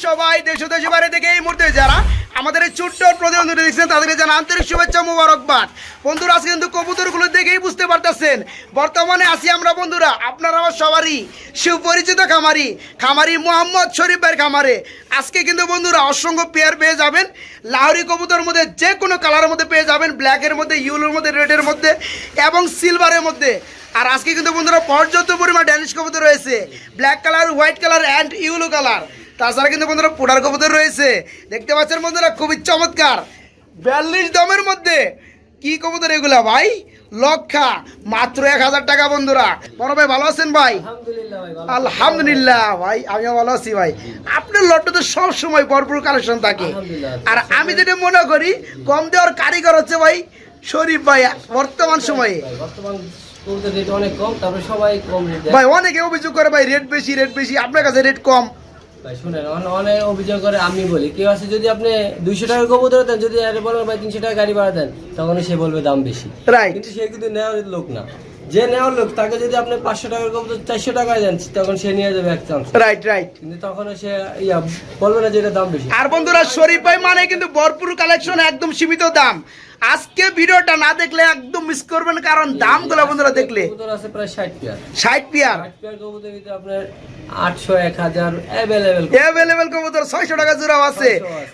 সবাই দেশ ও দেশের বাইরে থেকে এই মুহূর্তে যারা আমাদের এই ছোট্ট প্রতিবন্ধী দেখছেন তাদেরকে জানা আন্তরিক শুভেচ্ছা মোবারকবাদ। বন্ধুরা আজকে কিন্তু কবুতরগুলো দেখেই বুঝতে পারতেছেন বর্তমানে আছি আমরা বন্ধুরা আপনারা আমার সবারই সুপরিচিত খামারি মোহাম্মদ শরীফ ভাইয়ের খামারে। আজকে কিন্তু বন্ধুরা অসংখ্য পেয়ার পেয়ে যাবেন লাহোরি কবুতর মধ্যে যে কোনো কালারের মধ্যে পেয়ে যাবেন, ব্ল্যাকের মধ্যে, ইউলোর মধ্যে, রেডের মধ্যে এবং সিলভারের মধ্যে। আর আজকে কিন্তু বন্ধুরা পর্যাপ্ত পরিমাণ ড্যানিশ কবুতর রয়েছে, black colour, white colour and yellow colour. তাছাড়া কিন্তু বন্ধুরা পোডার কবুতর রয়েছে, দেখতে পাচ্ছেন বন্ধুরা খুবই চমৎকার 42 দামের মধ্যে। কি কবুতর এগুলা ভাই? লক্ষা মাত্র 1000 টাকা। বন্ধুরা বড় ভাই ভালো আছেন ভাই? আলহামদুলিল্লাহ ভাই, আমিও ভালো আছি ভাই। আপনার লটটা তো সব সময় ভরপুর কালেকশন থাকে, আর আমি যেটা মনে করি কম দেওয়ার কারিগর হচ্ছে ভাই শরীফ ভাই। বর্তমান সময়ে ভাই অনেকে অভিযোগ করে ভাই রেট বেশি, আপনার কাছে রেট কম। শুনেন, অনেক অভিযোগ করে, আমি বলি কেউ আছে যদি আপনি 200 টাকার কবুতর দেন, যদি বলেন ভাই 300 টাকা গাড়ি ভাড়া দেন, তখন সে বলবে দাম বেশি। কিন্তু সে কিন্তু নেওয়ার লোক না, যে নেওয়ার লোক তাকে যদি আপনি 500 টাকার কবুতর 400 টাকায় দেন, তখন সে নিয়ে যাবে এক চান্স। রাইট। কিন্তু তখন সে বলবে না যে এটা দাম বেশি। আর বন্ধুরা শরীফ ভাই মানে কিন্তু ভরপুর কালেকশন, একদম সীমিত দাম। আজকে ভিডিওটা না দেখলে একদম মিস করবেন, কারণ দামগুলো বন্ধুরা দেখলে কবুতর আছে প্রায় 60 পেয়ার। 60 পেয়ার কবুতর কিন্তু আপনার 800 1000 अवेलेबल কবুতর 600 টাকা জোড়া আছে,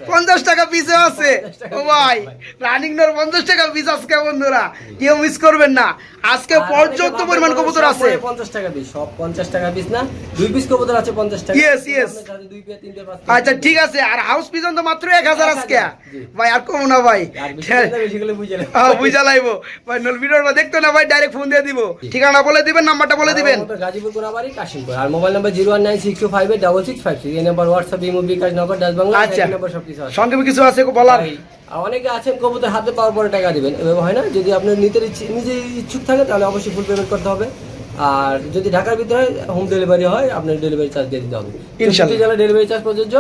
50 টাকা পিসে আছে। ও ভাই রানিং নর 50 টাকা পিস আজকে বন্ধুরা, কেউ মিস করবেন না। আজকে পর্যাপ্ত পরিমাণ কবুতর আছে। 50 টাকা পিস, সব 50 টাকা পিস না, দুই পিস কবুতর আছে 50 টাকা। ইয়েস দুই পেয়ার, তিন পেয়ার, আচ্ছা ঠিক আছে। আর হাউস পিস তো মাত্র 1000 আজকে ভাই, আর কম না ভাই, বুঝা লাইবো ভাই। নল ভিডিওটা দেখতো না ভাই, ডাইরেক্ট ফোন দিয়ে দিব। ঠিকানা বলে দিবেন, নাম্বারটা বলে দিবেন। গাজীপুর কোনাবাড়ি কাশিমপুর, আর মোবাইল নাম্বার 01962586656। এই নাম্বার হোয়াটসঅ্যাপ, ইমো, বিকাশ, নগদ, ডাচ বাংলা, এই নাম্বার সবকিছু আছে। সঙ্গে কিছু আছে বলার? অনেকে আছেন কবুতর হাতে পাওয়ার পরে টাকা দিবেন, এভাবে হয় না। যদি আপনার নিজে ইচ্ছুক থাকে তাহলে অবশ্যই ফুল পেমেন্ট করতে হবে। আর যদি ঢাকার ভিতরে হোম ডেলিভারি হয়, আপনার ডেলিভারি চার্জ দিয়ে দিতে হবে। ইনশাআল্লাহ ডেলিভারি চার্জ প্রযোজ্য,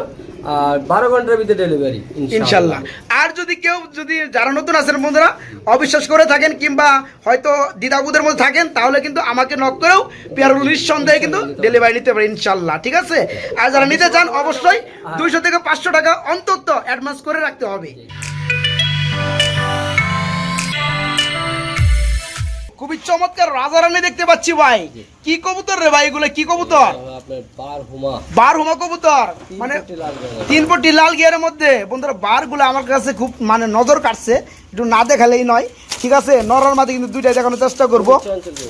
আর 12 ঘন্টার ভিতরে ডেলিভারি ইনশাআল্লাহ। আর যদি কেউ যারা নতুন আছেন বন্ধুরা অবিশ্বাস করে থাকেন কিংবা হয়তো দ্বিধাবোধের মধ্যে থাকেন, তাহলে কিন্তু আমাকে নক করেও পেয়ারগুলো নিঃসন্দেহে কিন্তু ডেলিভারি নিতে পারে ইনশাআল্লাহ, ঠিক আছে? আর যারা নিতে চান অবশ্যই 200 থেকে 500 টাকা অন্তত অ্যাডভান্স করে রাখতে হবে। খুবই চমৎকার রাজারানী দেখতে পাচ্ছি ভাই। কি কবুতর রে ভাই এগুলো? কি কবুতর? বারহুমা কবুতর, মানে 3 পটি লাল গিয়ারের মধ্যে। বন্ধুরা বারগুলো আমার কাছে খুব মানে নজর কাটছে, একটু না দেখালেই নয়, ঠিক আছে? নরার মাঝে কিন্তু দুইটাই দেখানোর চেষ্টা করব।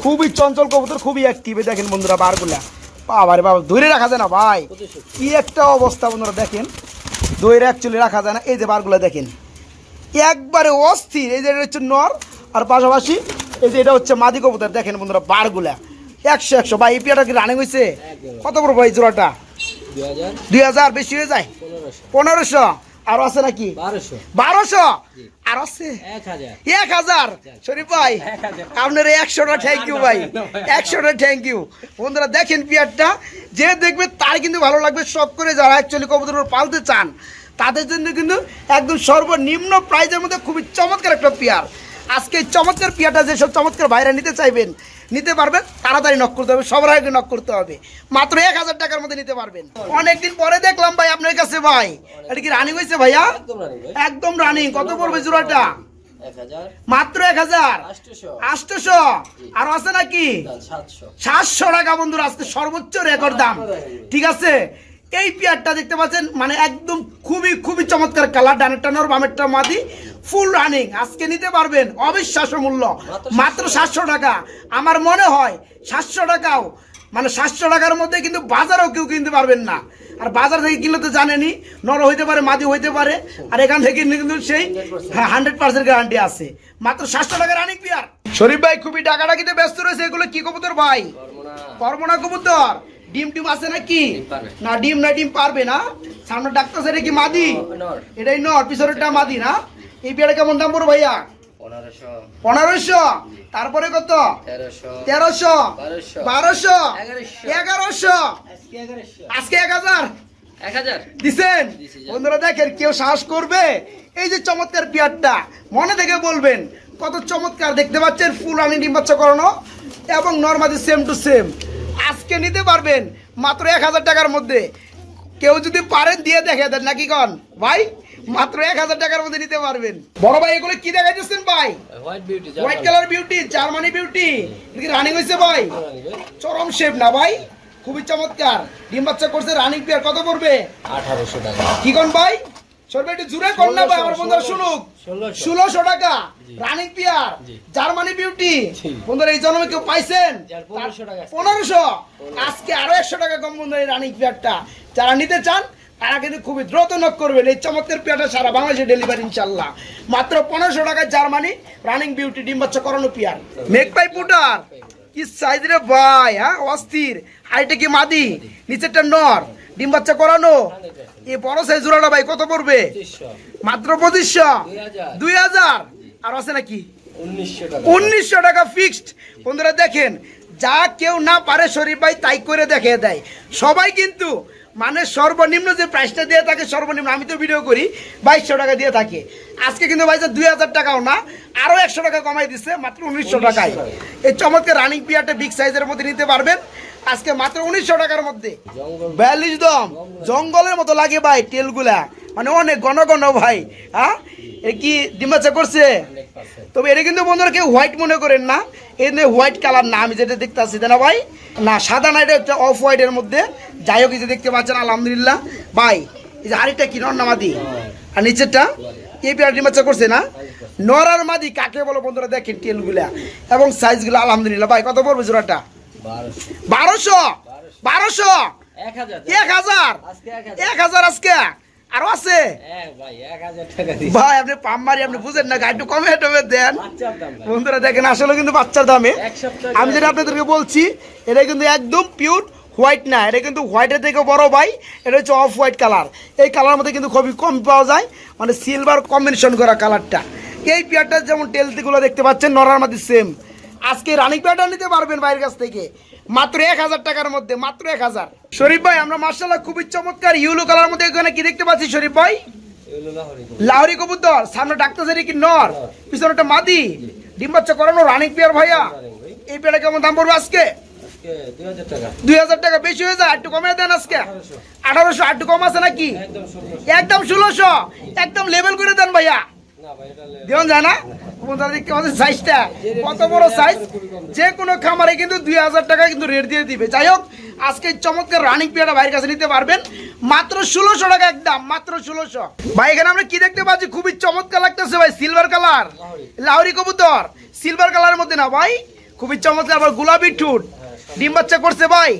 খুবই চঞ্চল কবুতর, খুবই অ্যাক্টিভ। দেখেন বন্ধুরা বারগুলা, বাবা রে বাবা, ধরে রাখা যায় না ভাই, কি একটা অবস্থা বন্ধুরা। দেখেন ধরে অ্যাকচুয়ালি রাখা যায় না। এই যে বারগুলা দেখেন একবারে অস্থির। এই যে এটা হচ্ছে নর, আর পাশাপাশি এই যে এটা হচ্ছে মাদি কবুতর। দেখেন বন্ধুরা বারগুলা 100 ভাই। এই পেয়ারটা কি রানিং হয়েছে? কত বড় ভাই জোড়াটা? 2000 বেশি হয়ে যায়? 1500 আর আছে নাকি? 1200 আর আছে 1000। শরীফ ভাই আপনার 100টা থ্যাংক ইউ ভাই, 100টা থ্যাংক ইউ। বন্ধুরা দেখেন পেয়ারটা, যে দেখবে তার কিন্তু ভালো লাগবে। শখ করে যারা অ্যাকচুয়ালি কবুতর পালতে চান তাদের জন্য কিন্তু একদম সর্বনিম্ন প্রাইজের মধ্যে খুবই চমৎকার একটা পেয়ার। আজকে চমৎকার পিয়াটা যেসব চমৎকার ভাইরা নিতে চাইবেন, নিতে পারবেন, তাড়াতাড়ি নক করতে হবে, সবার আগে নক করতে হবে। মাত্র 1000 টাকার মধ্যে নিতে পারবেন। অনেকদিন পরে দেখলাম ভাই আপনার কাছে ভাই, এটা কি রানিং হয়েছে ভাইয়া? একদম রানিং। কত পড়বে জোড়াটা? মাত্র 1000, 800 আর আছে নাকি 700 টাকা। বন্ধুরা আজকে সর্বোচ্চ রেকর্ড দাম, ঠিক আছে? এই পেয়ারটা দেখতে পাচ্ছেন, মানে একদম খুবই চমৎকার কালার, ডানেরটা নর বামেরটা মাদি, ফুল রানিং। আজকে নিতে পারবেন অবিশ্বাস্য মূল্য, মাত্র 700 টাকা। আমার মনে হয় 700 টাকাও, মানে 700 টাকার মধ্যে কিন্তু বাজারেও কেউ কিনতে পারবেন না। আর বাজার থেকে কিনলে তো জানেনই, নর হইতে পারে, মাদি হইতে পারে, আর এখান থেকে কিন্তু সেই 100% গ্যারান্টি আছে। মাত্র 700 টাকা রানিং পেয়ার। শরীফ ভাই খুবই ডাকাডাকিতে ব্যস্ত রয়েছে। এগুলো কি কবুতর ভাই? করমনা কবুতর। ডিম আছে নাকি? না ডিম পারবে না। সামনে ডাক্তার এটা কি মাদি? এটাই নর, পিছনেরটা মাদি না? এই পেয়ারে কেমন দাম পড়ো ভাইয়া? 1500। তারপরে কত? 1300, 1200, 1100, আজকে 1000 দিছেন। বন্ধুরা দেখেন কেউ সাহস করবে? এই যে চমৎকার পেয়ারটা মনে থেকে বলবেন কত চমৎকার। দেখতে পাচ্ছেন ফুল রানি ডিম বাচ্চা করানো এবং নরমাদি সেম টু সেম। আজকে নিতে পারবেন মাত্র 1000 টাকার মধ্যে। কেউ যদি পারেন দিয়ে দেখে দেন নাকি কন ভাই, মাত্র 1000 টাকার মধ্যে নিতে পারবেন। বড় ভাই এগুলো কি দেখাইতেছেন ভাই? White colour beauty, Germany beauty, running হয়েছে ভাই, চরম শেপ না ভাই, খুবই চমৎকার। ডিম বাচ্চা করছে, রানিং পেয়ার কত পড়বে? 1800 টাকা। কি কোন ভাই? সরবে একটু জুড়ে কোন না ভাই, আমার বন্ধুরা শুনুক। 1600 টাকা রানিং পেয়ার, জার্মানি বিউটি। বন্ধুরা এই জন্মে কেউ পাইছেন? 1500। আজকে আরো 100 টাকা কম বন্ধুরা এই রানিং পেয়ারটা। যারা নিতে চান তারা কিন্তু খুবই দ্রুত নক করবেন। এই চমৎকার পেয়ারটা সারা বাংলাদেশে ডেলিভারি ইনশাল্লাহ। মাত্র 1500 টাকায় জার্মানি রানিং বিউটি ডিম বাচ্চা করানো পেয়ার। মেক পাই পুটার কি সাইজ রে ভাই, হ্যাঁ অস্থির। হাইটে কি মাদি, নিচেরটা নর, ডিম বাচ্চা করানো। এই বড় সাইজ জোড়াটা ভাই কত পড়বে? মাত্র 2500, 2000 আর আছে নাকি 1900 টাকা ফিক্সড। বন্ধুরা দেখেন, যা কেউ না পারে শরীফ ভাই তাই করে দেখিয়ে দেয়। সবাই কিন্তু মানে সর্বনিম্ন যে প্রাইসটা দিয়ে থাকে, সর্বনিম্ন আমি তো ভিডিও করি 2200 টাকা দিয়ে থাকে। আজকে কিন্তু ভাই 2000 টাকাও না, আরো 100 টাকা কমাই দিচ্ছে, মাত্র 1900 টাকায়। এই চমৎকার রানিং পিয়ারটা বিগ সাইজের মধ্যে নিতে পারবেন আজকে মাত্র 1900 টাকার মধ্যে। 42 দম, জঙ্গলের মতো লাগে ভাই টেলগুলা, মানে অনেক ঘন ঘন ভাই। হ্যাঁ এ কি ডিম বাচ্চা করছে? তবে এটা কিন্তু বন্ধুরা কেউ হোয়াইট মনে করেন না, এই হোয়াইট কালার না, আমি যেটা দেখতে আসছি না ভাই, না সাদা না, এটা একটা অফ হোয়াইটের মধ্যে। যাই হোক, এই যে দেখতে পাচ্ছেন আলহামদুলিল্লাহ ভাই। এই যে আরেকটা কি নর না মাদি, আর নিচেরটা এই পেয়ার ডিম বাচ্চা করছে না। নর আর মাদি কাকে বলো বন্ধুরা দেখেন টেলগুলা এবং সাইজগুলো আলহামদুলিল্লাহ। ভাই কত পড়বে জোড়াটা? 1200, 1000 আজকে আরো আছে ভাই। আপনি পাম্মারি, আপনি বুঝেন না, একটু কমে টমে দেন বন্ধুরা। দেখেন আসলে কিন্তু বাচ্চার দামে আমি যেটা আপনাদেরকে বলছি, এটা কিন্তু একদম পিওর হোয়াইট না, এটা কিন্তু হোয়াইটের থেকে বড় ভাই। এটা হচ্ছে অফ হোয়াইট কালার। এই কালার মধ্যে কিন্তু খুবই কম পাওয়া যায়, মানে সিলভার কম্বিনেশন করা কালারটা। এই পেয়ারটা যেমন টেলতিগুলো দেখতে পাচ্ছেন নরার মধ্যে সেম। আজকে রানিং পেয়ারটা নিতে পারবেন ভাইয়ের কাছ থেকে মাত্র 1000 টাকার মধ্যে, মাত্র 1000। শরীফ ভাই আমরা মাশাআল্লাহ খুবই চমৎকার ইউলো কালার মধ্যে এখানে কি দেখতে পাচ্ছি শরীফ ভাই? লাহোরি কবুতর। সামনে ডাক্তার কি নর, পিছনে একটা মাদি, ডিম বাচ্চা করানো রানিং পেয়ার ভাইয়া। এই পেয়ারটা কেমন দাম পড়বে আজকে? 2000 টাকা বেশি হয়ে যায়, একটু কমে দেন আজকে। 1800 একটু কম আছে নাকি? একদম 1600, একদম লেভেল করে দেন ভাইয়া। দেওয়া যায় না? দেখতে পাচ্ছেন সাইজটা কত বড় সাইজ। যে কোনো খামারে কিন্তু 2000 টাকা কিন্তু রেট দিয়ে দিবে। যাই হোক, আজকে চমৎকার রানিং পেয়ারটা ভাইয়ের কাছে নিতে পারবেন মাত্র 1600 টাকা, একদম মাত্র 1600। ভাই এখানে আমরা কি দেখতে পাচ্ছি? খুবই চমৎকার লাগতেছে ভাই, সিলভার কালার লাহোরি কবুতর। সিলভার কালারের মধ্যে না ভাই, খুবই চমৎকার। আবার গোলাপি ঠোঁট, ডিম বাচ্চা করছে ভাই,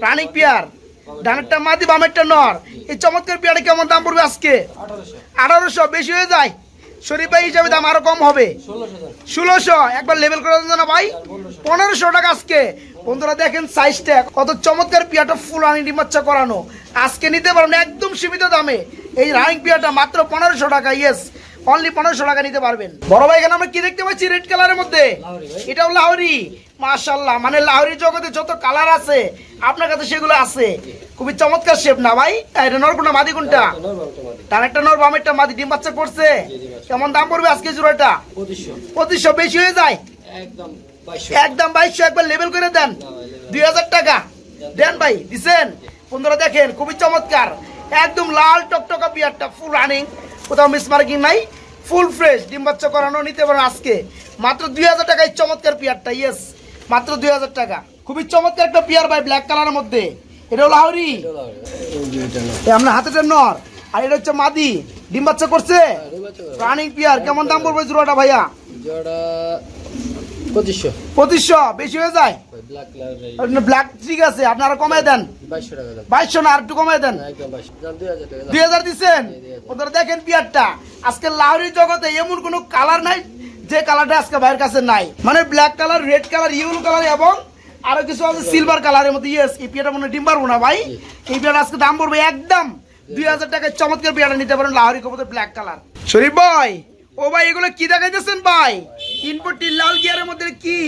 রানিং পেয়ার। ডানেরটা মাদি, বামেরটা নর। এই চমৎকার পেয়ারটা কেমন দাম পড়বে আজকে? 1800 বেশি হয়ে যায় শরীফ ভাই, হিসাবে দাম আরো কম হবে। 1600 একবার লেভেল করে দেন না ভাই, 1500 টাকা আজকে। বন্ধুরা দেখেন সাইজটা কত চমৎকার, পিয়াটা ফুল রানিং ডিম বাচ্চা করানো। আজকে নিতে পারবেন একদম সীমিত দামে এই রানিং পিয়াটা মাত্র 1500 টাকা। ইয়েস, অনলি 1500 টাকা নিতে পারবেন। বড় ভাই এখানে আমরা কি দেখতে পাচ্ছি? রেড কালারের মধ্যে, এটাও লাহোরি। মাশাআল্লাহ, মানে লাহোরির জগতে যত কালার আছে আপনার কাছে সেগুলো আছে। খুবই চমৎকার শেপ না ভাই? এটা নর কোনটা মাদি কোনটা? তার একটা নর, বামেরটা মাদি, ডিম বাচ্চা করছে। কেমন দাম পড়বে আজকে জোড়াটা? 2500 বেশি হয়ে যায়, একদম 2200 একবার লেভেল করে দেন। 2000 টাকা দেন ভাই, দিছেন। বন্ধুরা দেখেন খুবই চমৎকার, একদম লাল টকটকা পিয়ারটা ফুল রানিং, কোথাও মিস মার্কিং নাই, ফুল ফ্রেশ ডিম বাচ্চা করানো। নিতে পারেন আজকে মাত্র 2000 টাকায় চমৎকার পিয়ারটা। ইয়েস, মাত্র 2000 টাকা। খুবই চমৎকার একটা পিয়ার ভাই, ব্ল্যাক কালারের মধ্যে। এটাও লাহোরি, আপনার হাতেটা নর, আর এটা হচ্ছে মাদি, ডিম বাচ্চা করছে, রানিং পিয়ার। কেমন দাম পড়বে জোড়াটা ভাইয়া? 2500 বেশি হয়ে যায়। ব্ল্যাক ঠিক আছে, আপনারা কমাই দেন 2200 না, আর একটু কমাই দেন। 2000 দিচ্ছেন। ওদের দেখেন পিয়ারটা, আজকে লাহোরির জগতে এমন কোনো কালার নাই যে কালারটা আজকে ভাইয়ের কাছে নাই। মানে black colour, red colour, yellow colour এবং আরো কিছু আছে সিলভার কালারের মধ্যে। ইয়েস, এই পিয়ারটা মনে ডিম পারবো না ভাই। এই পিয়ারটা আজকে দাম পড়বে একদম 2000 টাকায় চমৎকার পিয়ারটা নিতে পারেন লাহোরি কবুতর ব্ল্যাক কালার। শরীফ ভাই, ও ভাই এগুলো কি দেখাইতেছেন ভাই? ইনপুটটি লাল গিয়ারের মধ্যে কি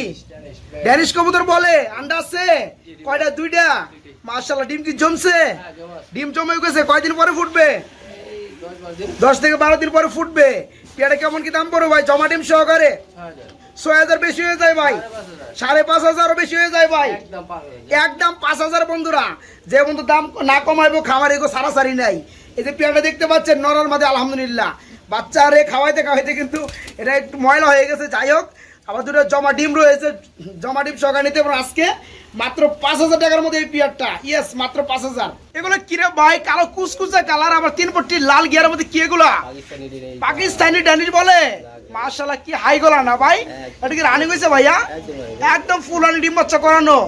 ড্যানিশ কবুতর বলে? আন্ডা আছে কয়টা? 2টা। মাশাআল্লাহ, ডিম কি জমছে? ডিম জমে গেছে। কয়দিন পরে ফুটবে? 10 থেকে 12 দিন পরে ফুটবে। পেয়ারে কেমন কি দাম পড়বে ভাই জমা ডিম সহকারে? 6,000 বেশি হয়ে যায় ভাই, 5,500 বেশি হয়ে যায় ভাই, একদম 5,000 বন্ধুরা। যে বন্ধু দাম না কমাইবো খামার এগো সারাসারি নাই। এই যে পেয়ারটা দেখতে পাচ্ছেন নরর মাঝে আলহামদুলিল্লাহ বাচ্চারে খাওয়াইতে খাওয়াইতে কিন্তু এটা একটু ময়লা হয়ে গেছে। যাই হোক আবার দুটো জমা ডিম রয়েছে, জমা ডিম সকাল নিতে পারবো আজকে মাত্র 5,000 টাকার মধ্যে এই পেয়ারটা। ইয়েস, মাত্র 5,000। এগুলো কিরে ভাই, কালো কুচকুচে কালার, আবার 3 পট্টি লাল গিয়ারের মধ্যে কি এগুলা? পাকিস্তানি ড্যানিশ বলে। মাশাআল্লাহ কি হাই গলা না ভাই, এটা কি রানিং হয়েছে ভাইয়া? একদম ফুল রানি, ডিম বাচ্চা করানো।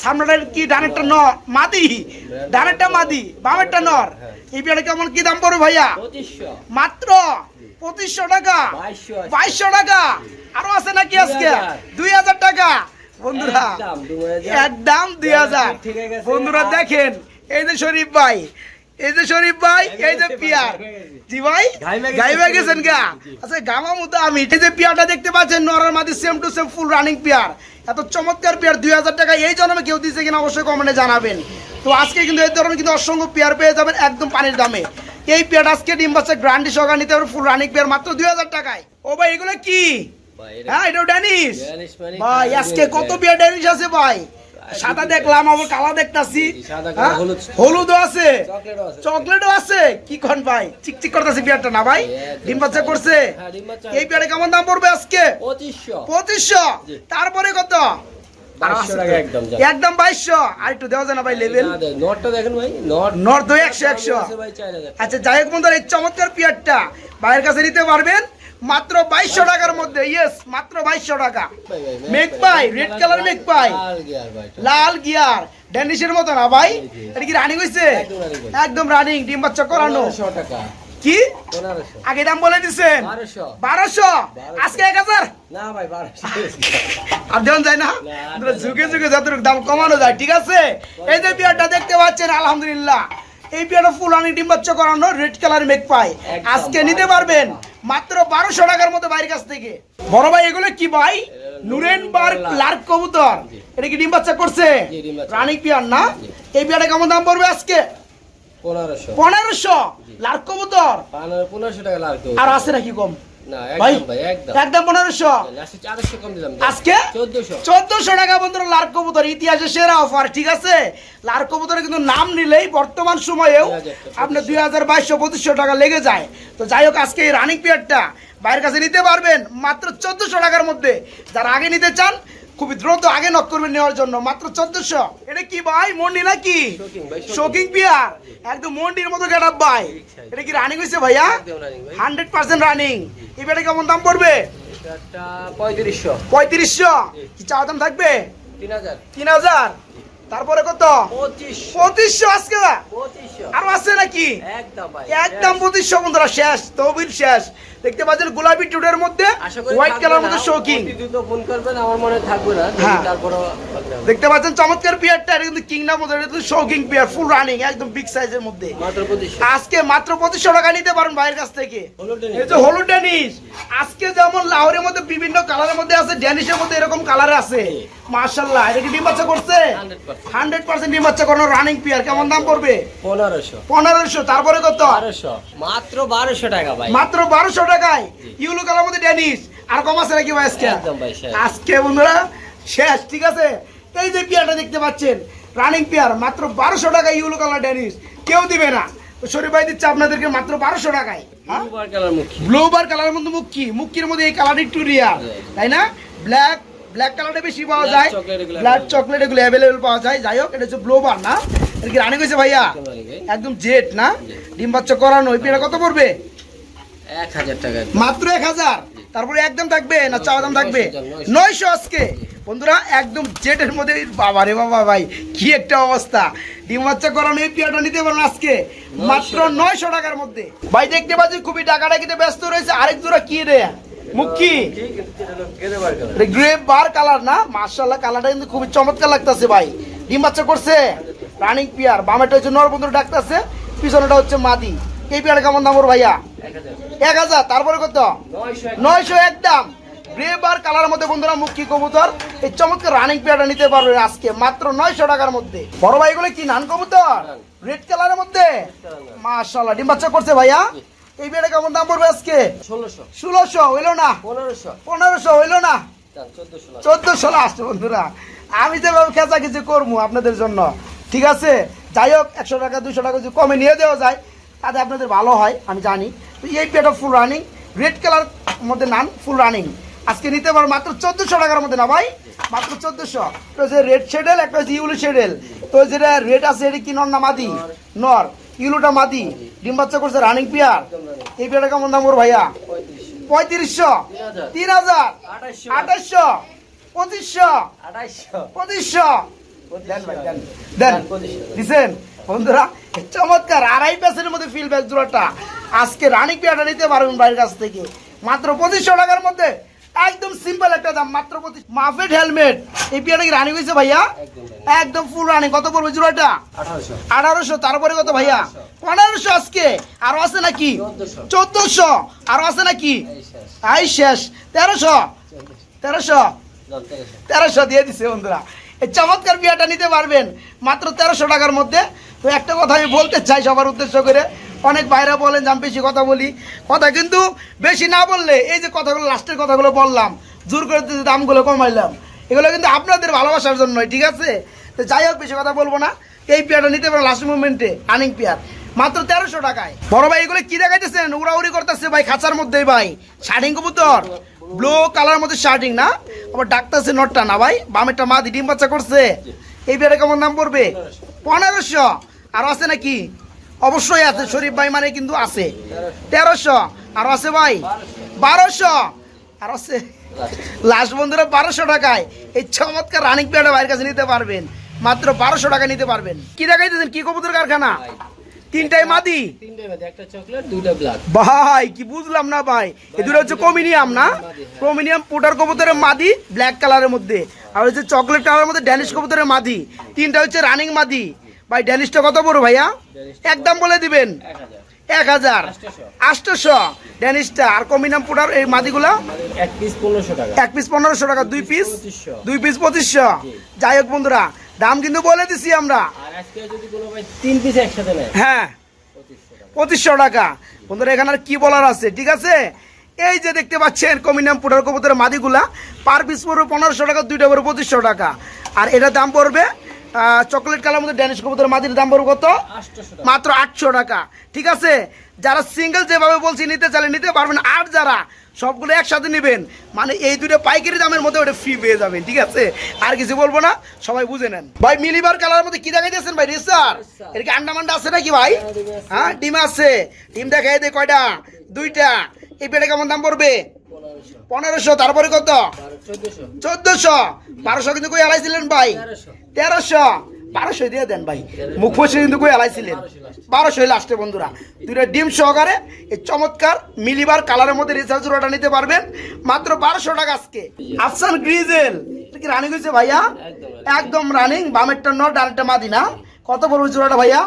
সামনেটা কি ডানেরটা নর মাদি, ডানেরটা মাদি, বামেরটা নর। এই পেয়ারটা কেমন কি দাম পড়বে ভাইয়া? মাত্র 2,500 টাকা, 2,200 টাকা। আরো আছে নাকি আজকে? 2,000 টাকা বন্ধুরা, একদম 2,000। বন্ধুরা দেখেন এই যে শরীফ ভাই, এই যে শরীফ ভাই, এই যে পিয়ার। জি ভাই গাইবে গেছেন গা? আচ্ছা গামা মতো আমি। এই যে পিয়ারটা দেখতে পাচ্ছেন নরের মাঝে same to same full running peer. এত চমৎকার পেয়ার 2,000 টাকা এই জন্মে কেউ দিচ্ছে কিনা অবশ্যই কমেন্টে জানাবেন। তো আজকে কিন্তু এই ধরনের কিন্তু অসংখ্য পেয়ার পেয়ে যাবেন একদম পানির দামে। এই পেয়ার আজকে ডিম বাচ্চা গ্রান্ডি সহকারে নিতে পারবেন ফুল রানিং পেয়ার মাত্র 2,000 টাকায়। ও ভাই এগুলো কি? হ্যাঁ এটাও ড্যানিশ ভাই। আজকে কত পেয়ার ড্যানিশ আছে ভাই? সাদা দেখলাম, আবার কালা দেখতাছি, হলুদও আছে, চকলেটও আছে। কি কোন ভাই চিকচিক করতেছে পেয়ারটা না ভাই? ডিম বাচ্চা করছে। এই পেয়ারে কেমন দাম পড়বে আজকে? 2,500। তারপরে কত? একদম 2,200। আর একটু দেওয়া যায় না ভাই লেভেল? নটটা দেখেন ভাই, নট 100। আচ্ছা যাই হোক বন্ধুরা, এই চমৎকার পেয়ারটা ভাইয়ের কাছে নিতে পারবেন মাত্র 2,200 টাকার মধ্যে। ইয়েস, মাত্র 2,200 টাকা। মেক পাই, রেড কালার মেক পাই, লাল গিয়ার, ড্যানিশের মতো না ভাই? এটা কি রানিং হইছে? একদম রানিং, ডিম বাচ্চা করানো। কি আগে দাম বলে দিছেন? 1,200। আজকে 1,000 না ভাই, 1,200 আর দেওয়া যায় না? যুগে যুগে যতটুকু দাম কমানো যায়। ঠিক আছে, এই যে পেয়ারটা দেখতে পাচ্ছেন আলহামদুলিল্লাহ, এই পেয়ারটা ফুল রানিং ডিম বাচ্চা করানো রেড কালার মেক পাই। আজকে নিতে পারবেন মাত্র 1,200 টাকার মধ্যে বাইরের কাছ থেকে। বড় ভাই এগুলো কি ভাই? নুরেনবার্গ লার্ক কবুতর। এটা কি ডিম বাচ্চা করছে? রানিং পেয়ার না? এই পেয়ারটা কেমন দাম পড়বে আজকে? 1,500 লার্ক কবুতর। 1,500 টাকা লার্ক। আর আছে নাকি কম? না একদম ভাই, একদম 1,500। আজকে 400 কম দিলাম। আজকে 1400 টাকা বন্ধুরা লার্ক কবুতর। ইতিহাসে সেরা অফার। ঠিক আছে, লার্ক কবুতরের কিন্তু নাম নিলেই বর্তমান সময়েও আপনার 2,200 2,500 টাকা লেগে যায়। তো যাই হোক আজকে এই রানিং পেয়ারটা বাইরের কাছে নিতে পারবেন মাত্র 1,400 টাকার মধ্যে। যারা আগে নিতে চান খুবই দ্রুত আগে নক করবেন নেওয়ার জন্য, মাত্র 1,400। এটা কি ভাই, মন্ডি নাকি? শোকিং পিয়ার, একদম মন্ডির মতো গেটআপ ভাই। এটা কি রানিং হইছে ভাইয়া? 100% রানিং। এই পেয়ারটা কেমন দাম পড়বে? এটা 3500। 3500 কি চাওয়া দাম থাকবে? 3,000। 3,000। তারপরে কত? 2500। আজকে 2500 আরো আছে নাকি? একদম ভাই, একদম 2500 বন্ধুরা। শেষ তহবিল শেষ। দেখতে পাচ্ছেন গোলাপি টুডের মধ্যে হোয়াইট কালার মধ্যে শোকিং। ফোন করবেন, আমার মনে থাকবে না। তারপরে দেখতে পাচ্ছেন চমৎকার পিয়ারটা। এটা কিন্তু কিং না মতো, এটা কিন্তু শোকিং পিয়ার ফুল রানিং একদম বিগ সাইজের মধ্যে। মাত্র 2500। আজকে মাত্র 2500 টাকা নিতে পারেন ভাইয়ের কাছ থেকে। এই যে হলুদ ড্যানিশ, আজকে যেমন লাহোরের মধ্যে বিভিন্ন কালারের মধ্যে আছে, ড্যানিশের মধ্যে এরকম কালার আছে। মাশাআল্লাহ, এটা কি ডিম বাচ্চা করছে? 100% ডিম বাচ্চা করানো রানিং পিয়ার। কেমন দাম পড়বে? 1500। তারপরে কত? 1200। মাত্র 1200 টাকা ভাই, মাত্র 1200 টাকায় ইউলো কালার মধ্যে ড্যানিশ। আর কম আছে নাকি ভাই আজকে? একদম ভাই শেষ। আজকে বন্ধুরা শেষ। ঠিক আছে, এই যে পিয়ারটা দেখতে পাচ্ছেন রানিং পিয়ার, মাত্র 1200 টাকা ইউলো কালার ড্যানিশ। কেউ দিবে না। তো শরীফ ভাই দিচ্ছে আপনাদেরকে মাত্র 1200 টাকায়। ব্লু বার কালারের মধ্যে মুক্কি, মুক্কির মধ্যে এই কালার একটু রিয়ার, তাই না? ব্ল্যাক কালারটা বেশি পাওয়া যায়, ব্ল্যাক চকলেট এগুলো অ্যাভেলেবেল পাওয়া যায়। যাই হোক এটা হচ্ছে ব্লু বার না? এটা কি রানিং হয়েছে ভাইয়া? একদম জেট না? ডিম বাচ্চা করানো। এই পিয়ারটা কত পড়বে? 1000 টাকা। মাত্র 1000। তারপরে একদম থাকবে না চাওয়া দাম থাকবে? 900 আজকে বন্ধুরা, একদম জেটের মধ্যে। বাবা রে বাবা ভাই, কি একটা অবস্থা। ডিম বাচ্চা করানো এই পিয়ারটা নিতে পারেন আজকে মাত্র 900 টাকার মধ্যে। ভাই দেখতে পাচ্ছি খুবই ডাকাডাকিতে ব্যস্ত রয়েছে। আরেক জোড়া কি রে মুখি? গ্রে বার কালার না? মাশাআল্লাহ, কালারটা কিন্তু খুবই চমৎকার লাগতেছে ভাই। ডিম বাচ্চা করছে রানিং পিয়ার। বামেটা হচ্ছে নর বন্ধুরা ডাকতেছে, পিছনেটা হচ্ছে মাদি। এই পিয়ারটা কেমন দাম ওর ভাইয়া? 1000। তারপরে কত? 900 একদম গ্রে বার কালারের মধ্যে বন্ধুরা মুখী কবুতর। এই চমৎকার রানিং পেয়ারটা নিতে পারবেন আজকে মাত্র 900 টাকার মধ্যে। বড় ভাই এগুলো কি নান কবুতর? রেড কালারের মধ্যে। মাশাআল্লাহ, ডিম বাচ্চা করছে ভাইয়া। এই পেয়ারটা কেমন দাম পড়বে আজকে? 1600 হইলো না? 1500 হইলো না? 1400 লাস্ট বন্ধুরা। আমি যেভাবে খেঁচা কিছু করবো আপনাদের জন্য, ঠিক আছে, যাই হোক 100 টাকা 200 টাকা যদি কমে নিয়ে দেওয়া যায় তাতে আপনাদের ভালো হয়, আমি জানি। তো এই পেটা ফুল রানিং, রেড কালার মধ্যে নান ফুল রানিং আজকে নিতে পারো মাত্র 1400 টাকার মধ্যে না ভাই, মাত্র 1400। তো যে রেড শেডেল, একটা হচ্ছে ইউলো শেডেল। তো যেটা রেড আছে এটা কি নর না মাদি? নর। ইউলোটা মাদি, ডিম বাচ্চা করছে, রানিং পেয়ার। এই পেয়ারটা কেমন দাম ওর ভাইয়া? 3500, 3000, 2800, 2500, 2500 দেন ভাই, দেন দিছেন বন্ধুরা। চমৎকার 2.5 পেসের মধ্যে ফিল ব্যাক জোড়াটা আজকে রানিং পেয়ারটা নিতে পারবেন ভাইয়ের কাছ থেকে মাত্র 2500 টাকার মধ্যে। একদম সিম্পল একটা দাম, মাত্র 25। মাফেট হেলমেট, এই পেয়ারটা কি রানিং হয়েছে ভাইয়া? একদম ফুল রানিং। কত পড়বে জোড়াটা? 1800। তারপরে কত ভাইয়া? 1500 আজকে। আরো আছে নাকি? 1400। আরো আছে নাকি? আই শেষ। 1300 দিয়ে দিছে বন্ধুরা। এই চমৎকার পেয়ারটা নিতে পারবেন মাত্র 1300 টাকার মধ্যে। তো একটা কথা আমি বলতে চাই সবার উদ্দেশ্য করে, অনেক বাইরে বলেন যে আমি বেশি কথা বলি, কথা কিন্তু বেশি না বললে, এই যে কথাগুলো লাস্টের কথাগুলো বললাম, জোর করে দামগুলো কমাইলাম, এগুলো কিন্তু আপনাদের ভালোবাসার জন্যই, ঠিক আছে। তো যাই হোক বেশি কথা বলবো না। এই পেয়ারটা নিতে পারেন লাস্ট মুভমেন্টে, রানিং পেয়ার মাত্র 1300 টাকায়। বড় ভাই এগুলো কি দেখাইতেছেন? উড়াউড়ি করতেছে ভাই খাঁচার মধ্যেই ভাই। শার্টিং কবুতর ব্লু কালার মধ্যে শার্টিং না, আবার ডাকতেছে নটটা না ভাই, বামেরটা মাদি ডিম বাচ্চা করছে। এই পেয়ারে কেমন দাম পড়বে? 1500। আর আছে নাকি? অবশ্যই আছে, শরীফ ভাই মানে কিন্তু আছে। 1300। আর আছে ভাই 1200। আর আছে লাস্ট বন্ধুরা 1200 টাকায় এই চমৎকার রানিং পেয়ারটা ভাইয়ের কাছে নিতে পারবেন মাত্র 1200 টাকা নিতে পারবেন। কি দেখাইতেছেন? কি কবুতর কারখানা? তিনটাই মাদি, একটা চকলেট, দুইটা ব্ল্যাক। ভাই কি বুঝলাম না ভাই, এই দুটো হচ্ছে কমিনিয়াম না? কমিনিয়াম পোটার কবুতরের মাদি ব্ল্যাক কালারের মধ্যে, আর হচ্ছে চকলেট কালারের মধ্যে ড্যানিশ কবুতরের মাদি। তিনটা হচ্ছে রানিং মাদি ভাই। ড্যানিশটা কত বড় ভাইয়া? একদম বলে দিবেন 1000, 800 ড্যানিশটা। আর কমিনিয়াম পোটার এই মাদিগুলা এক পিস 1500 টাকা। এক পিস 1500 টাকা, দুই পিস 2500। যাই হোক বন্ধুরা দাম কিন্তু বলে দিছি আমরা। আর আজকে যদি কোনো ভাই 3 পিস একসাথে নেয়, হ্যাঁ 2500 টাকা। বন্ধুরা এখানে আর কি বলার আছে, ঠিক আছে। এই যে দেখতে পাচ্ছেন কমিনিয়াম পোটার কবুতরের মাদিগুলা পার পিস পড়বে 1500 টাকা, দুইটা পড়বে 2500 টাকা। আর এটার দাম পড়বে চকলেট কালার মধ্যে ড্যানিশ কবুতরের মাদির দাম পড়বে কত? মাত্র 800 টাকা, ঠিক আছে। যারা সিঙ্গেল যেভাবে বলছি নিতে চাইলে নিতে পারবেন, আর যারা সবগুলো একসাথে নেবেন মানে এই দুটো পাইকারি দামের মধ্যে ওটা ফ্রি পেয়ে যাবেন, ঠিক আছে। আর কিছু বলবো না, সবাই বুঝে নেন ভাই। মিলিবার কালারের মধ্যে কি দেখাইতেছেন ভাই? রেসার। এর কি আন্ডা মান্ডা আছে নাকি ভাই? হ্যাঁ ডিম আছে। ডিম দেখাই দে কয়টা? দুইটা। এই পেটে কেমন দাম পড়বে? 1500। তারপরে কত? 1400। 1200 কিন্তু কই আলাইছিলেন ভাই? 1300। 1200 দিয়ে দেন ভাই, মুখ ফসে কিন্তু কই আলাইছিলেন? 1200 লাস্টে বন্ধুরা। দুইটা ডিম সহকারে এই চমৎকার মিলিবার কালারের মধ্যে রিসার্চ জোড়াটা নিতে পারবেন মাত্র 1200 টাকা আজকে। আফসান গ্রিজেল, এটা কি রানিং হয়েছে ভাইয়া? একদম রানিং। বামেরটা নট, আরেকটা মাদি না? কত পড়বে জোড়াটা ভাইয়া?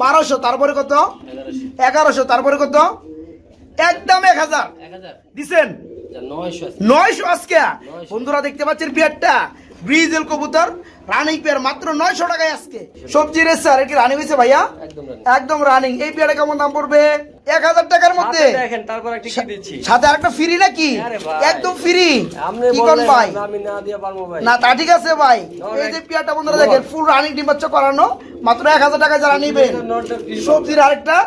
1200। তারপরে কত? 1100। তারপরে কত? একদম 1000 দিছেন। 900 আজকে বন্ধুরা দেখতে পাচ্ছেন পেয়ারটা ব্রিজেল কবুতর রানিং পেয়ার মাত্র 900 টাকায় আজকে। সবজি রেসার, এটা কি রানিং হয়েছে ভাইয়া? একদম রানিং। এই পেয়ারে কেমন দাম পড়বে? 1000 টাকার মধ্যে। দেখেন তারপর একটা কি দিচ্ছি সাথে আরেকটা ফ্রি নাকি? একদম ফ্রি। আপনি কি কোন ভাই? আমি না দিয়ে পারবো ভাই। না তা ঠিক আছে ভাই। এই যে পেয়ারটা বন্ধুরা দেখেন ফুল রানিং ডিম বাচ্চা করানো মাত্র 1000 টাকায় যারা নেবেন। সবজির আরেকটা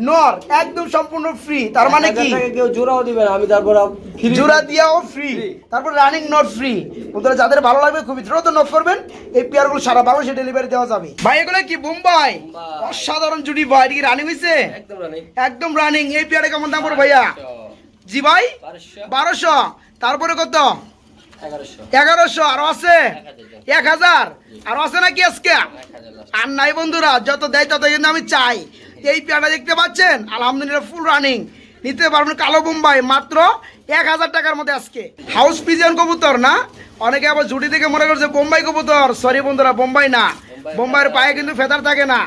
নর একদম সম্পূর্ণ ফ্রি। তার মানে কি কেউ জোড়াও দিবেন, আমি তারপর জোড়া দিয়াও ফ্রি, তারপর রানিং নট ফ্রি। বন্ধুরা যাদের ভালো লাগবে খুবই দ্রুত নক করবেন, এই পেয়ারগুলো সারা বাংলাদেশে ডেলিভারি দেওয়া যাবে ভাই। এগুলো কি বোম্বাই অসাধারণ জুটি ভাই, এটা কি রানিং হইছে? একদম রানিং। এই পেয়ারে কেমন দাম পড়বে ভাইয়া? জি ভাই 1200। তারপরে কত? 1100। আরো আছে 1000। আরো আছে নাকি আজকে? আর নাই বন্ধুরা, যত দেয় তত কিন্তু আমি চাই। এই পেয়ারটা দেখতে পাচ্ছেন আলহামদুলিল্লাহ ফুল রানিং, নিতে পারবেন কালো বোম্বাই মাত্র 1000 টাকার মধ্যে আজকে। হাউস পিজন কবুতর না? অনেকে আবার জুটি থেকে মনে করছে বোম্বাই কবুতর। সরি বন্ধুরা, বোম্বাই না। বোম্বাইয়ের পায়ে কিন্তু ফেদার থাকে না,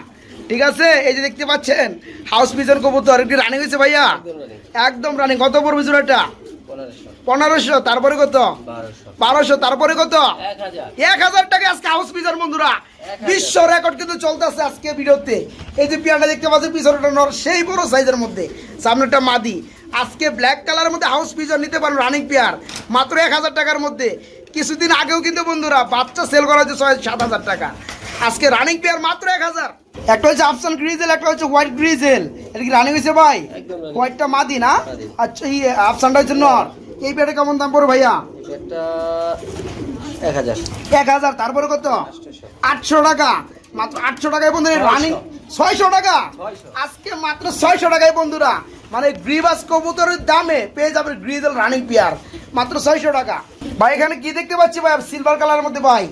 ঠিক আছে। এই যে দেখতে পাচ্ছেন হাউস পিজন কবুতর, একটি রানিং হয়েছে ভাইয়া? একদম রানিং। কত পড়বে জোড়াটা? 1500। তারপরে কত? 1200। তারপরে কত? 1000 টাকা আজকে হাউস পিজন বন্ধুরা। বিশ্ব রেকর্ড কিন্তু চলতেছে আজকে ভিডিওতে। এই যে পিয়ারটা দেখতে পাচ্ছেন পিছনটা নর সেই বড় সাইজের মধ্যে, সামনেটা মাদি। আজকে ব্ল্যাক কালারের মধ্যে হাউস পিজন নিতে পারেন রানিং পেয়ার মাত্র 1000 টাকার মধ্যে। কিছুদিন আগেও কিন্তু বন্ধুরা বাচ্চা সেল করা হচ্ছে 6-7 হাজার টাকা, আজকে রানিং পেয়ার মাত্র 1000। একটা হচ্ছে আফসান গ্রিজেল, একটা হচ্ছে হোয়াইট গ্রিজেল। এটা কি রানিং হয়েছে ভাই? হোয়াইটটা মাদি না? আচ্ছা এই আফসানটা হচ্ছে নর। এই পেয়ারটা কেমন দাম পড়ে ভাইয়া? এটা 1000। 1000। তারপরে কত? 800 টাকা, মাত্র 800 টাকায় বন্ধুরা রানিং। 600 টাকা আজকে মাত্র 600 টাকায় বন্ধুরা, মানে গ্রিবাস কবুতরের দামে পেয়ে যাবে গ্রিজেল রানিং পেয়ার মাত্র 600 টাকা। ভাই এখানে কি দেখতে পাচ্ছি ভাই? সিলভার কালারের মধ্যে ভাই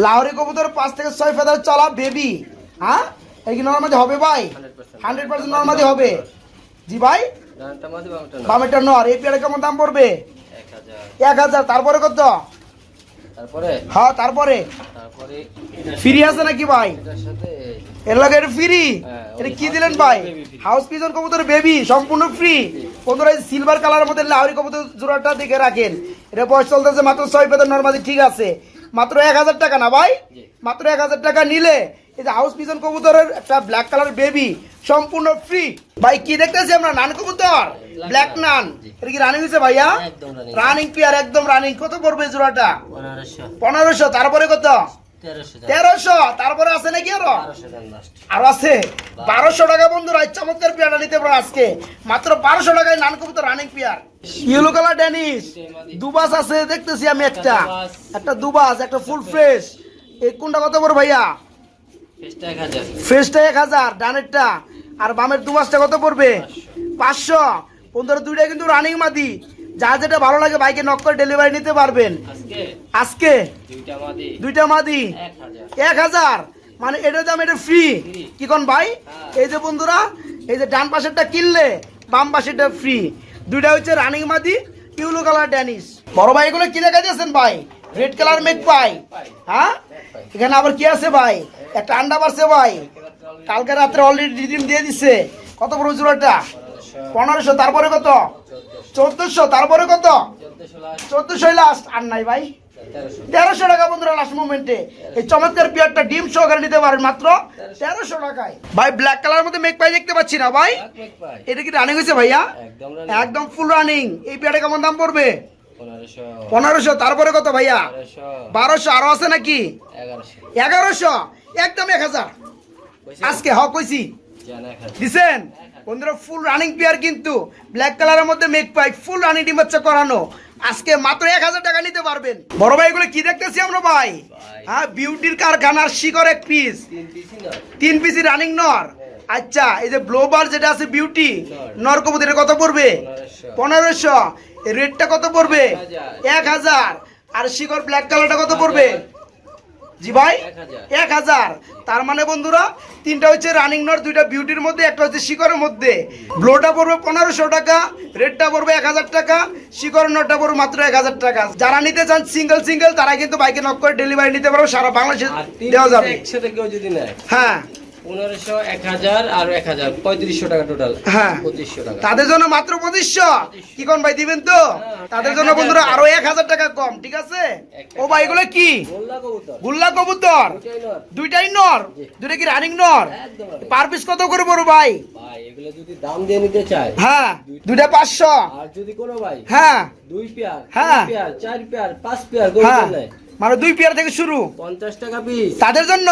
লাহোরি কবুতর 5 থেকে 6 ফেদার চলা বেবি। হ্যাঁ এই কি নরমাদি হবে ভাই? 100% নরমাদি হবে। জি ভাই বামেরটা নর। এই পেয়ারে কেমন দাম পড়বে? 1000। তারপরে কত? তারপরে হ্যাঁ তারপরে ফ্রি আছে নাকি ভাই? এর লগে এটা ফ্রি। এটা কি দিলেন ভাই? হাউস পিজন কবুতর বেবি সম্পূর্ণ ফ্রি। বন্ধুরা এই সিলভার কালারের মধ্যে লাহোরি কবুতর জোড়াটা দেখে রাখেন। এটা বয়স চলতেছে মাত্র 6 ফেদার নরমাদি, ঠিক আছে? মাত্র 1000 টাকা না ভাই? মাত্র 1000 টাকা নিলে এই যে হাউস পিজন কবুতরের একটা ব্ল্যাক কালার বেবি সম্পূর্ণ ফ্রি। ভাই কি দেখতেছি আমরা? নান কবুতর ব্ল্যাক নান। এটা কি রানিং হয়েছে ভাইয়া? রানিং পেয়ার একদম রানিং। কত পড়বে জোড়াটা? 1500। তারপরে কত? 1300। তারপরে আছে নাকি আরো? আরো আছে 1200 টাকা বন্ধুরা। এই চমৎকার পেয়ারটা নিতে পারো আজকে মাত্র 1200 টাকায় নান কবুতর running pair. Yellow colour Danish দুবাস আছে দেখতেছি আমি, একটা দুবাস, একটা ফুল ফ্রেশ। এই কোনটা কত পড়বে ভাইয়া? ফ্রেশটা 1000 ডানেরটা, আর বামের দুবাসটা কত পড়বে? 500। বন্ধুরা দুইটা কিন্তু রানিং মাদি, যা যেটা ভালো লাগে বাইকে নক করে ডেলিভারি নিতে পারবেন আজকে। দুইটা মাদি 1000, মানে এটার দাম এটা ফ্রি। কি কোন ভাই? এই যে বন্ধুরা এই যে ডান পাশেরটা কিনলে বাম পাশেরটা ফ্রি। দুইটা হচ্ছে রানিং মাদি ইউলো কালার ড্যানিশ। বড় ভাই এগুলো কি লেখা দিয়েছেন ভাই? রেড কালার মেক পাই। হ্যাঁ এখানে আবার কি আছে ভাই? একটা আন্ডা পারছে ভাই, কালকে রাত্রে অলরেডি রিডিম দিয়ে দিছে। কত বড় জোড়াটা? 1500। তারপরে কত? 1400। তারপরে কত? 1400 লাস্ট। আর নাই ভাই 1300 টাকা বন্ধুরা লাস্ট মোমেন্টে। এই চমৎকার পেয়ারটা ডিম সহকারে নিতে পারেন মাত্র 1300 টাকায়। ভাই ব্ল্যাক কালার মধ্যে মেক পাই দেখতে পাচ্ছি না ভাই? এটা কি রানিং হয়েছে ভাইয়া? একদম ফুল রানিং। এই পেয়ারটা কেমন দাম পড়বে? 1500। তারপরে কত ভাইয়া? 1200। আরো আছে নাকি? 1100। একদম 1000 আজকে। হ কইছি দিছেন বন্ধুরা। ফুল রানিং পেয়ার কিন্তু ব্ল্যাক কালারের মধ্যে মেক পাই ফুল রানিং ডিম বাচ্চা করানো আজকে মাত্র 1000 টাকা নিতে পারবেন। বড় ভাই এগুলো কি দেখতেছি আমরা ভাই? হ্যাঁ বিউটির কারখানার শিকর এক পিস, 3 পিসি রানিং নর। আচ্ছা এই যে ব্লোবার যেটা আছে বিউটি নর কবুতর কত পড়বে? 1500। রেডটা কত পড়বে? 1000। আর শিকর ব্ল্যাক কালারটা কত পড়বে? জি ভাই 1000। তার মানে বন্ধুরা তিনটা হচ্ছে রানিং নট, দুইটা বিউটির মধ্যে, একটা হচ্ছে শিকরের মধ্যে। ব্লোটা পড়বে 1500 টাকা, রেডটা পড়বে 1000 টাকা, শিকরের নটটা পড়বে মাত্র 1000 টাকা। যারা নিতে চান সিঙ্গেল তারা কিন্তু বাইকে নক করে ডেলিভারি নিতে পারো, সারা বাংলাদেশে দেওয়া যাবে। একসাথে কেউ যদি নেয় হ্যাঁ 1500, 1000 আর 1000 3500 টাকা টোটাল। হ্যাঁ 2500 টাকা তাদের জন্য মাত্র 2500। কি কোন ভাই দিবেন তো? তাদের জন্য বন্ধুরা আরো 1000 টাকা কম, ঠিক আছে? ও ভাই এগুলো কি? গুল্লা কবুতর দুইটাই নর, দুইটা কি রানিং নর? পার পিস কত করে বড় ভাই? ভাই এগুলো যদি দাম দিয়ে নিতে চায় হ্যাঁ দুইটা 500। আর যদি কোনো ভাই হ্যাঁ 2 পেয়ার, হ্যাঁ 3 পেয়ার, 4 পেয়ার, 5 পেয়ার করে নেয়, মানে 2 পেয়ার থেকে শুরু 50 টাকা পিস তাদের জন্য।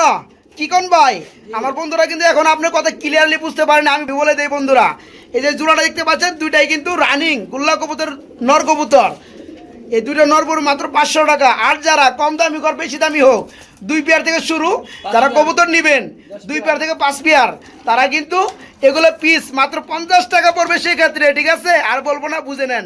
কি কোন ভাই? আমার বন্ধুরা কিন্তু এখন আপনার কথা ক্লিয়ারলি বুঝতে পারেন, আমি বলে দেই বন্ধুরা। এই যে জোড়াটা দেখতে পাচ্ছেন দুইটাই কিন্তু রানিং গুল্লা কবুতর নর কবুতর। এই দুইটা নর পড়বে মাত্র 500 টাকা। আর যারা কম দামি কর বেশি দামি হোক 2 পেয়ার থেকে শুরু, যারা কবুতর নেবেন 2 পেয়ার থেকে 5 পেয়ার তারা কিন্তু এগুলো পিস মাত্র 50 টাকা পড়বে সেই ক্ষেত্রে, ঠিক আছে? আর বলবো না, বুঝে নেন।